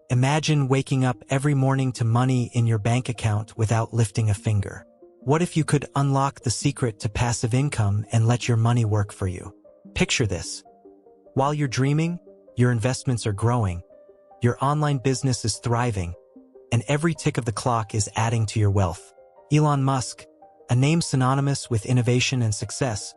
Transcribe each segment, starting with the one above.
Imagine waking up every morning to money in your bank account without lifting a finger. What if you could unlock the secret to passive income and let your money work for you? Picture this. While you're dreaming, your investments are growing, your online business is thriving, and every tick of the clock is adding to your wealth. Elon Musk, a name synonymous with innovation and success,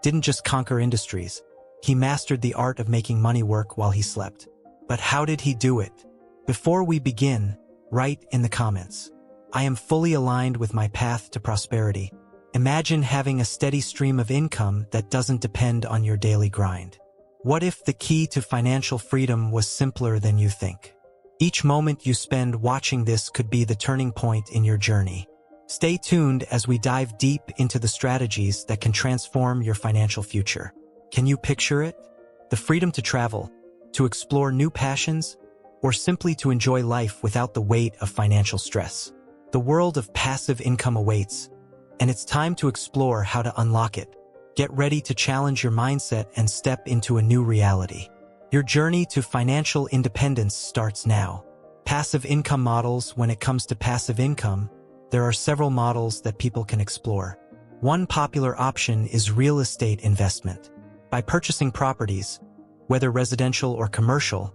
didn't just conquer industries. He mastered the art of making money work while he slept. But how did he do it? Before we begin, write in the comments. I am fully aligned with my path to prosperity. Imagine having a steady stream of income that doesn't depend on your daily grind. What if the key to financial freedom was simpler than you think? Each moment you spend watching this could be the turning point in your journey. Stay tuned as we dive deep into the strategies that can transform your financial future. Can you picture it? The freedom to travel, to explore new passions, or simply to enjoy life without the weight of financial stress. The world of passive income awaits, and it's time to explore how to unlock it. Get ready to challenge your mindset and step into a new reality. Your journey to financial independence starts now. Passive income models. When it comes to passive income, there are several models that people can explore. One popular option is real estate investment. By purchasing properties, whether residential or commercial,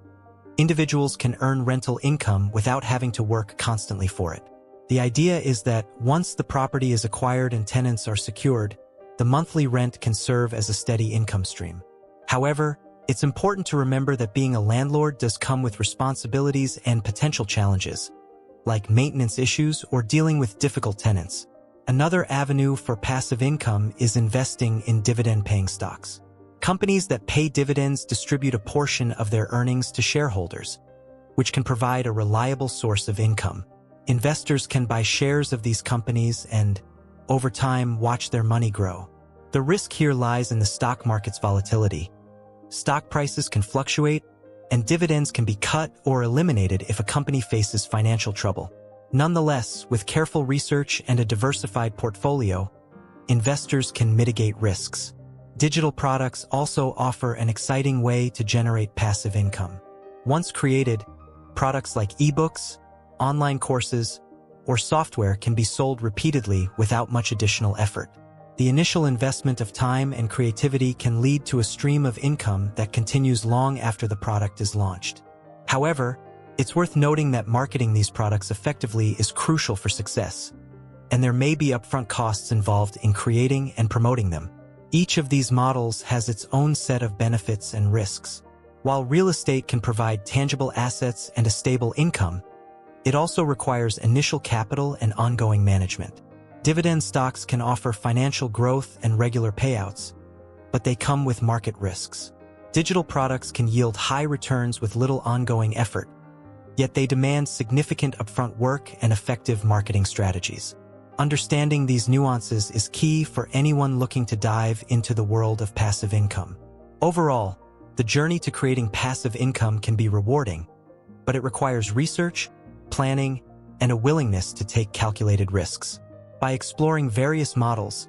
individuals can earn rental income without having to work constantly for it. The idea is that once the property is acquired and tenants are secured, the monthly rent can serve as a steady income stream. However, it's important to remember that being a landlord does come with responsibilities and potential challenges, like maintenance issues or dealing with difficult tenants. Another avenue for passive income is investing in dividend-paying stocks. Companies that pay dividends distribute a portion of their earnings to shareholders, which can provide a reliable source of income. Investors can buy shares of these companies and, over time, watch their money grow. The risk here lies in the stock market's volatility. Stock prices can fluctuate, and dividends can be cut or eliminated if a company faces financial trouble. Nonetheless, with careful research and a diversified portfolio, investors can mitigate risks. Digital products also offer an exciting way to generate passive income. Once created, products like ebooks, online courses, or software can be sold repeatedly without much additional effort. The initial investment of time and creativity can lead to a stream of income that continues long after the product is launched. However, it's worth noting that marketing these products effectively is crucial for success, and there may be upfront costs involved in creating and promoting them. Each of these models has its own set of benefits and risks. While real estate can provide tangible assets and a stable income, it also requires initial capital and ongoing management. Dividend stocks can offer financial growth and regular payouts, but they come with market risks. Digital products can yield high returns with little ongoing effort, yet they demand significant upfront work and effective marketing strategies. Understanding these nuances is key for anyone looking to dive into the world of passive income. Overall, the journey to creating passive income can be rewarding, but it requires research, planning, and a willingness to take calculated risks. By exploring various models,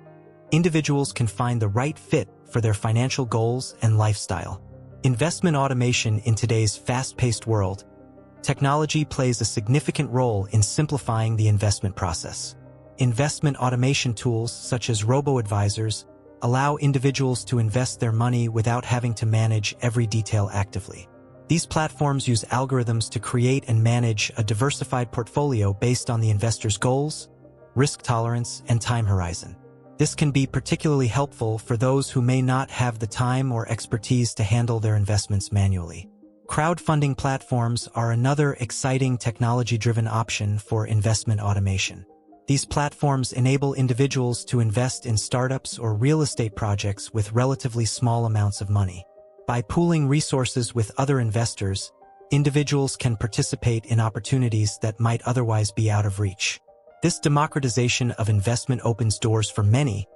individuals can find the right fit for their financial goals and lifestyle. Investment automation. In today's fast-paced world, technology plays a significant role in simplifying the investment process. Investment automation tools such as robo-advisors allow individuals to invest their money without having to manage every detail actively. These platforms use algorithms to create and manage a diversified portfolio based on the investor's goals, risk tolerance, and time horizon. This can be particularly helpful for those who may not have the time or expertise to handle their investments manually. Crowdfunding platforms are another exciting technology-driven option for investment automation. These platforms enable individuals to invest in startups or real estate projects with relatively small amounts of money. By pooling resources with other investors, individuals can participate in opportunities that might otherwise be out of reach. This democratization of investment opens doors for many,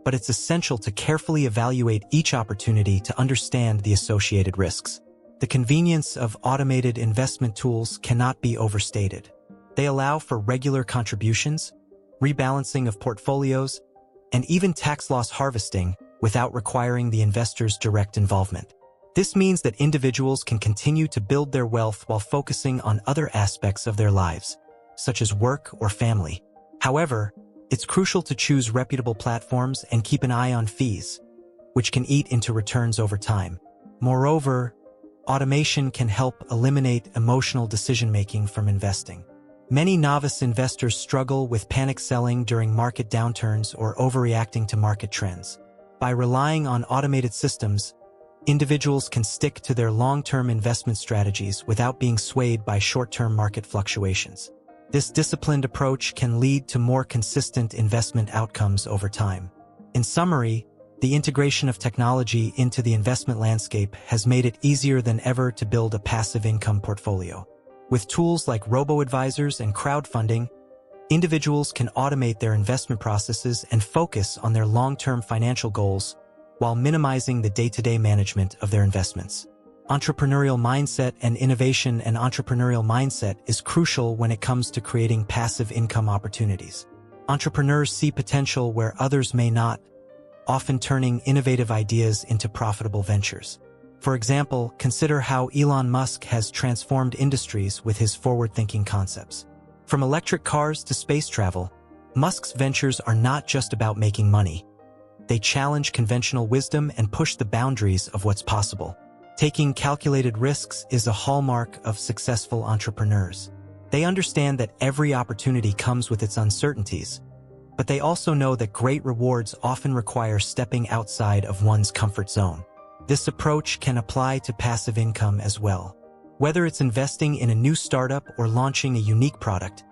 but it's essential to carefully evaluate each opportunity to understand the associated risks. The convenience of automated investment tools cannot be overstated. They allow for regular contributions, rebalancing of portfolios, and even tax loss harvesting without requiring the investor's direct involvement. This means that individuals can continue to build their wealth while focusing on other aspects of their lives, such as work or family. However, it's crucial to choose reputable platforms and keep an eye on fees, which can eat into returns over time. Moreover, automation can help eliminate emotional decision-making from investing. Many novice investors struggle with panic selling during market downturns or overreacting to market trends. By relying on automated systems, individuals can stick to their long-term investment strategies without being swayed by short-term market fluctuations. This disciplined approach can lead to more consistent investment outcomes over time. In summary, the integration of technology into the investment landscape has made it easier than ever to build a passive income portfolio. With tools like robo-advisors and crowdfunding, individuals can automate their investment processes and focus on their long-term financial goals while minimizing the day-to-day management of their investments. Entrepreneurial mindset and innovation. An entrepreneurial mindset is crucial when it comes to creating passive income opportunities. Entrepreneurs see potential where others may not, often turning innovative ideas into profitable ventures. For example, consider how Elon Musk has transformed industries with his forward-thinking concepts. From electric cars to space travel, Musk's ventures are not just about making money. They challenge conventional wisdom and push the boundaries of what's possible. Taking calculated risks is a hallmark of successful entrepreneurs. They understand that every opportunity comes with its uncertainties, but they also know that great rewards often require stepping outside of one's comfort zone. This approach can apply to passive income as well. Whether it's investing in a new startup or launching a unique product,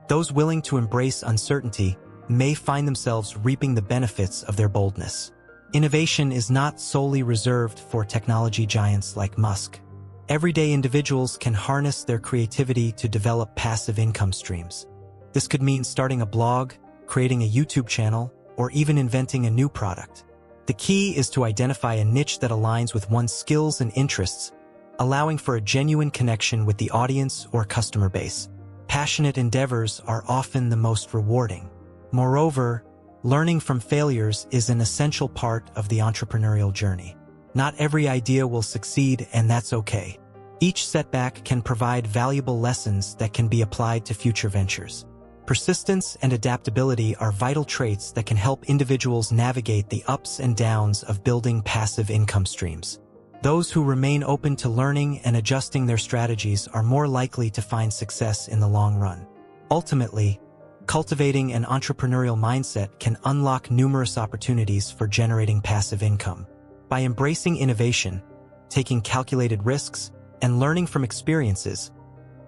those willing to embrace uncertainty may find themselves reaping the benefits of their boldness. Innovation is not solely reserved for technology giants like Musk. Everyday individuals can harness their creativity to develop passive income streams. This could mean starting a blog, creating a YouTube channel, or even inventing a new product. The key is to identify a niche that aligns with one's skills and interests, allowing for a genuine connection with the audience or customer base. Passionate endeavors are often the most rewarding. Moreover, learning from failures is an essential part of the entrepreneurial journey. Not every idea will succeed, and that's okay. Each setback can provide valuable lessons that can be applied to future ventures. Persistence and adaptability are vital traits that can help individuals navigate the ups and downs of building passive income streams. Those who remain open to learning and adjusting their strategies are more likely to find success in the long run. Ultimately, cultivating an entrepreneurial mindset can unlock numerous opportunities for generating passive income. By embracing innovation, taking calculated risks, and learning from experiences,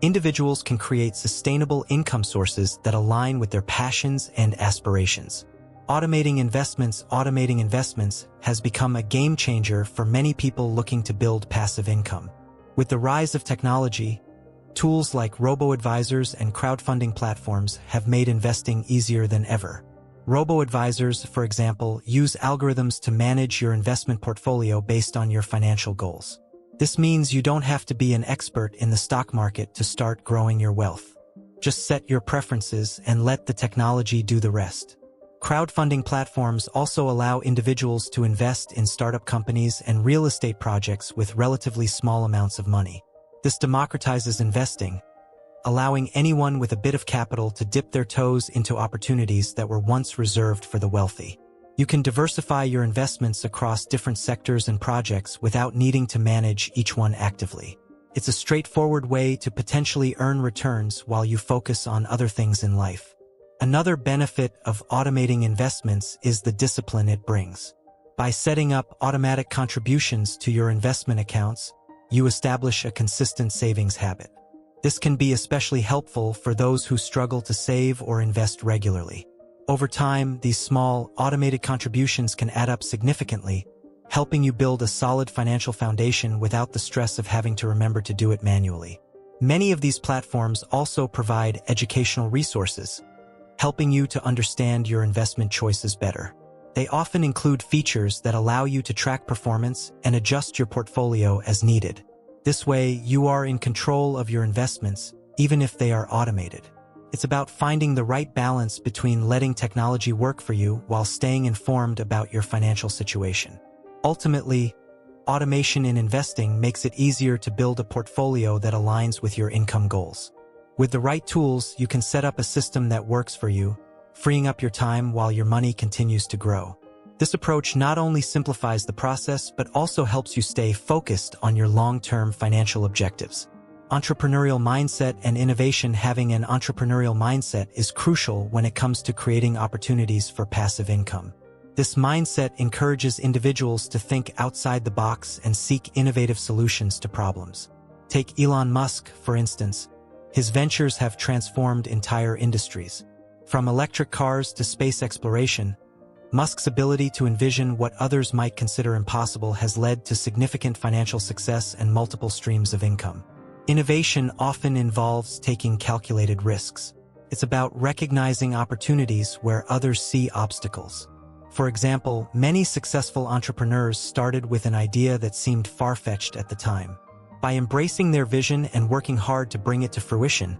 individuals can create sustainable income sources that align with their passions and aspirations. Automating investments has become a game changer for many people looking to build passive income. With the rise of technology, tools like robo-advisors and crowdfunding platforms have made investing easier than ever. Robo-advisors, for example, use algorithms to manage your investment portfolio based on your financial goals. This means you don't have to be an expert in the stock market to start growing your wealth. Just set your preferences and let the technology do the rest. Crowdfunding platforms also allow individuals to invest in startup companies and real estate projects with relatively small amounts of money. This democratizes investing, allowing anyone with a bit of capital to dip their toes into opportunities that were once reserved for the wealthy. You can diversify your investments across different sectors and projects without needing to manage each one actively. It's a straightforward way to potentially earn returns while you focus on other things in life. Another benefit of automating investments is the discipline it brings. By setting up automatic contributions to your investment accounts, you establish a consistent savings habit. This can be especially helpful for those who struggle to save or invest regularly. Over time, these small, automated contributions can add up significantly, helping you build a solid financial foundation without the stress of having to remember to do it manually. Many of these platforms also provide educational resources, helping you to understand your investment choices better. They often include features that allow you to track performance and adjust your portfolio as needed. This way, you are in control of your investments, even if they are automated. It's about finding the right balance between letting technology work for you while staying informed about your financial situation. Ultimately, Automation in investing makes it easier to build a portfolio that aligns with your income goals. With the right tools, you can set up a system that works for you, freeing up your time while your money continues to grow. This approach not only simplifies the process, but also helps you stay focused on your long-term financial objectives. Entrepreneurial mindset and innovation. Having an entrepreneurial mindset is crucial when it comes to creating opportunities for passive income. This mindset encourages individuals to think outside the box and seek innovative solutions to problems. Take Elon Musk, for instance. His ventures have transformed entire industries. From electric cars to space exploration, Musk's ability to envision what others might consider impossible has led to significant financial success and multiple streams of income. Innovation often involves taking calculated risks. It's about recognizing opportunities where others see obstacles. For example, many successful entrepreneurs started with an idea that seemed far-fetched at the time. By embracing their vision and working hard to bring it to fruition,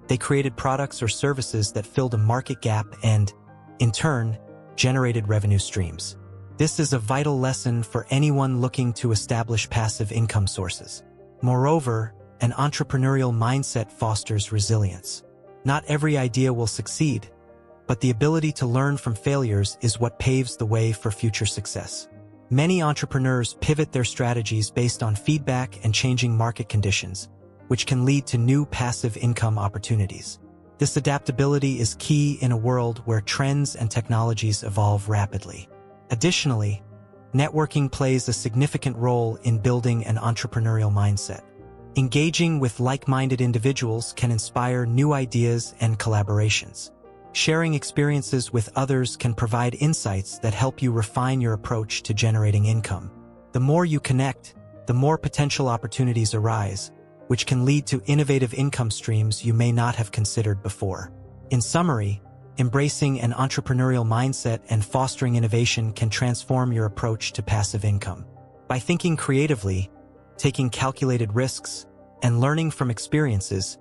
they created products or services that filled a market gap and, in turn, generated revenue streams. This is a vital lesson for anyone looking to establish passive income sources. Moreover, an entrepreneurial mindset fosters resilience. Not every idea will succeed, but the ability to learn from failures is what paves the way for future success. Many entrepreneurs pivot their strategies based on feedback and changing market conditions, which can lead to new passive income opportunities. This adaptability is key in a world where trends and technologies evolve rapidly. Additionally, networking plays a significant role in building an entrepreneurial mindset. Engaging with like-minded individuals can inspire new ideas and collaborations. Sharing experiences with others can provide insights that help you refine your approach to generating income. The more you connect, the more potential opportunities arise, which can lead to innovative income streams you may not have considered before. In summary, embracing an entrepreneurial mindset and fostering innovation can transform your approach to passive income. By thinking creatively, taking calculated risks, and learning from experiences,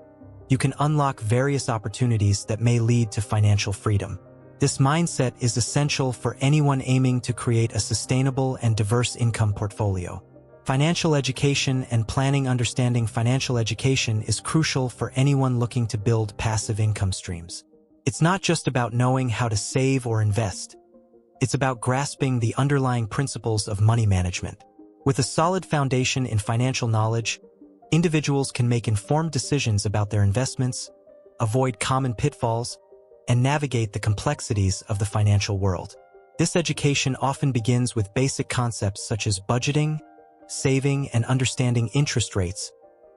you can unlock various opportunities that may lead to financial freedom. This mindset is essential for anyone aiming to create a sustainable and diverse income portfolio. Financial education and planning. Understanding financial education is crucial for anyone looking to build passive income streams. It's not just about knowing how to save or invest. It's about grasping the underlying principles of money management. With a solid foundation in financial knowledge, individuals can make informed decisions about their investments, avoid common pitfalls, and navigate the complexities of the financial world. This education often begins with basic concepts such as budgeting, saving, and understanding interest rates,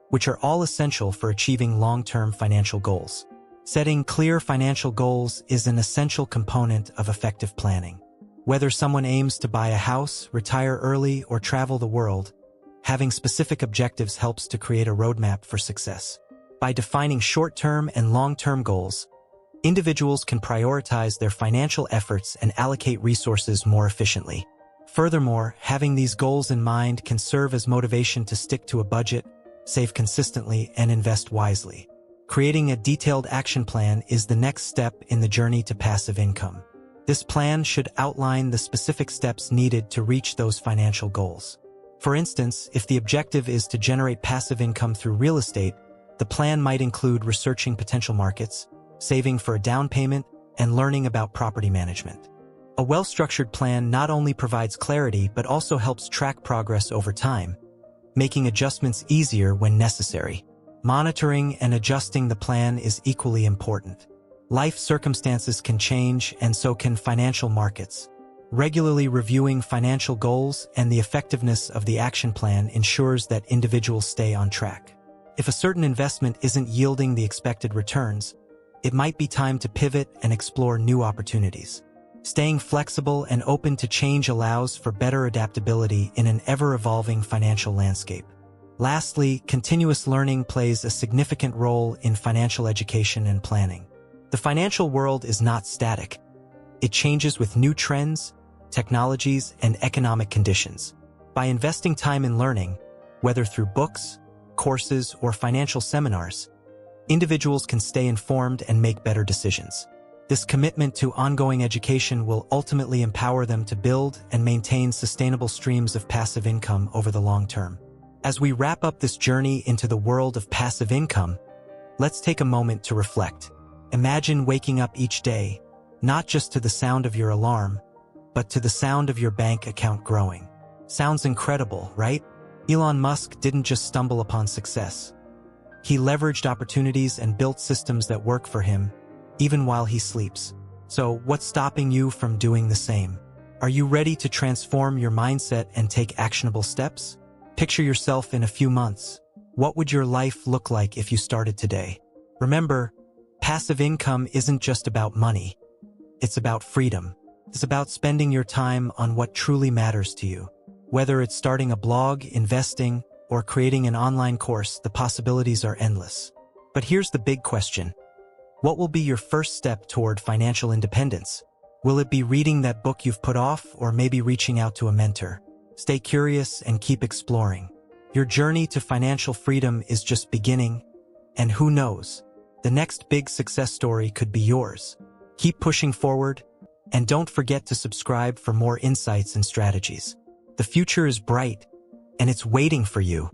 which are all essential for achieving long-term financial goals. Setting clear financial goals is an essential component of effective planning. Whether someone aims to buy a house, retire early, or travel the world, having specific objectives helps to create a roadmap for success. By defining short-term and long-term goals, individuals can prioritize their financial efforts and allocate resources more efficiently. Furthermore, having these goals in mind can serve as motivation to stick to a budget, save consistently, and invest wisely. Creating a detailed action plan is the next step in the journey to passive income. This plan should outline the specific steps needed to reach those financial goals. For instance, if the objective is to generate passive income through real estate, the plan might include researching potential markets, saving for a down payment, and learning about property management. A well-structured plan not only provides clarity but also helps track progress over time, making adjustments easier when necessary. Monitoring and adjusting the plan is equally important. Life circumstances can change, and so can financial markets. Regularly reviewing financial goals and the effectiveness of the action plan ensures that individuals stay on track. If a certain investment isn't yielding the expected returns, it might be time to pivot and explore new opportunities. Staying flexible and open to change allows for better adaptability in an ever-evolving financial landscape. Lastly, continuous learning plays a significant role in financial education and planning. The financial world is not static. It changes with new trends, technologies, and economic conditions. By investing time in learning, whether through books, courses, or financial seminars, individuals can stay informed and make better decisions. This commitment to ongoing education will ultimately empower them to build and maintain sustainable streams of passive income over the long term. As we wrap up this journey into the world of passive income, let's take a moment to reflect. Imagine waking up each day, not just to the sound of your alarm, but to the sound of your bank account growing. Sounds incredible, right? Elon Musk didn't just stumble upon success. He leveraged opportunities and built systems that work for him, even while he sleeps. So, what's stopping you from doing the same? Are you ready to transform your mindset and take actionable steps? Picture yourself in a few months. What would your life look like if you started today? Remember, passive income isn't just about money. It's about freedom. It's about spending your time on what truly matters to you. Whether it's starting a blog, investing, or creating an online course, the possibilities are endless. But here's the big question. What will be your first step toward financial independence? Will it be reading that book you've put off, or maybe reaching out to a mentor? Stay curious and keep exploring. Your journey to financial freedom is just beginning, and who knows, the next big success story could be yours. Keep pushing forward, and don't forget to subscribe for more insights and strategies. The future is bright, and it's waiting for you.